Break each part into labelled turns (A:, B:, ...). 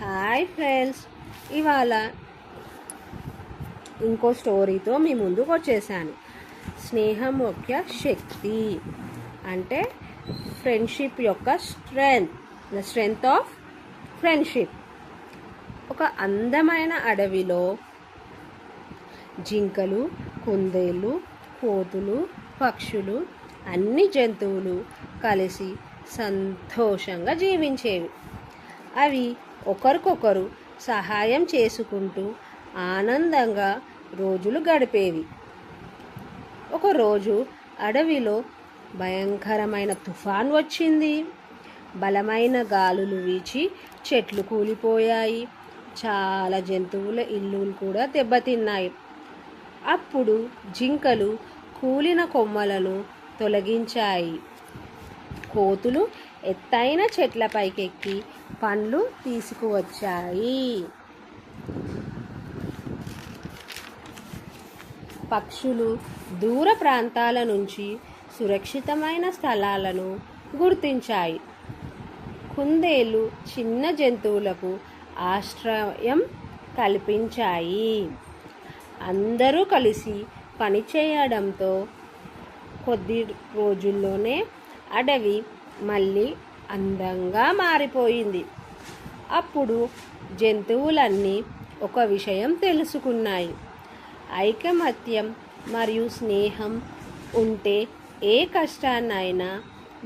A: Hi friends, ఇవాళ ఇంకో స్టోరీతో మీ ముందుకు వచ్చేసాను. స్నేహం యొక్క శక్తి అంటే ఫ్రెండ్షిప్ యొక్క స్ట్రెంగ్త్ ఆఫ్ ఫ్రెండ్షిప్. ఒక అందమైన అడవిలో జింకలు, కుందేళ్ళు, కోతులు, పక్షులు, అన్ని జంతువులు కలిసి సంతోషంగా జీవించేవి. అవి ఒకరికొకరు సహాయం చేసుకుంటూ ఆనందంగా రోజులు గడిపేవి. ఒకరోజు అడవిలో భయంకరమైన తుఫాన్ వచ్చింది. బలమైన గాలులు వీచి చెట్లు కూలిపోయాయి. చాలా జంతువుల ఇల్లులు కూడా దెబ్బతిన్నాయి. అప్పుడు జింకలు కూలిన కొమ్మలను తొలగించాయి. కోతులు ఎత్తైన చెట్లపైకెక్కి పండ్లు తీసుకువచ్చాయి. పక్షులు దూర ప్రాంతాల నుంచి సురక్షితమైన స్థలాలను గుర్తించాయి. కుందేళ్ళు చిన్న జంతువులకు ఆశ్రయం కల్పించాయి. అందరూ కలిసి పనిచేయడంతో కొద్ది రోజుల్లోనే అడవి మళ్ళీ అందంగా మారిపోయింది. అప్పుడు జంతువులన్నీ ఒక విషయం తెలుసుకున్నాయి. ఐకమత్యం మరియు స్నేహం ఉంటే ఏ కష్టాన్నైనా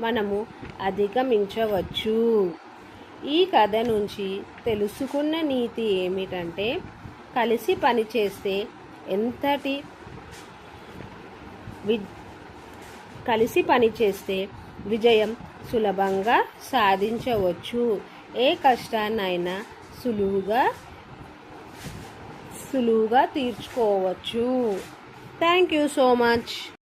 A: మనము అధిగమించవచ్చు. ఈ కథ నుంచి తెలుసుకున్న నీతి ఏమిటంటే, కలిసి పనిచేస్తే కలిసి పనిచేస్తే విజయం సులభంగా సాధించవచ్చు. ఏ కష్టాన్నైనా సులువుగా తీర్చుకోవచ్చు. Thank you so much.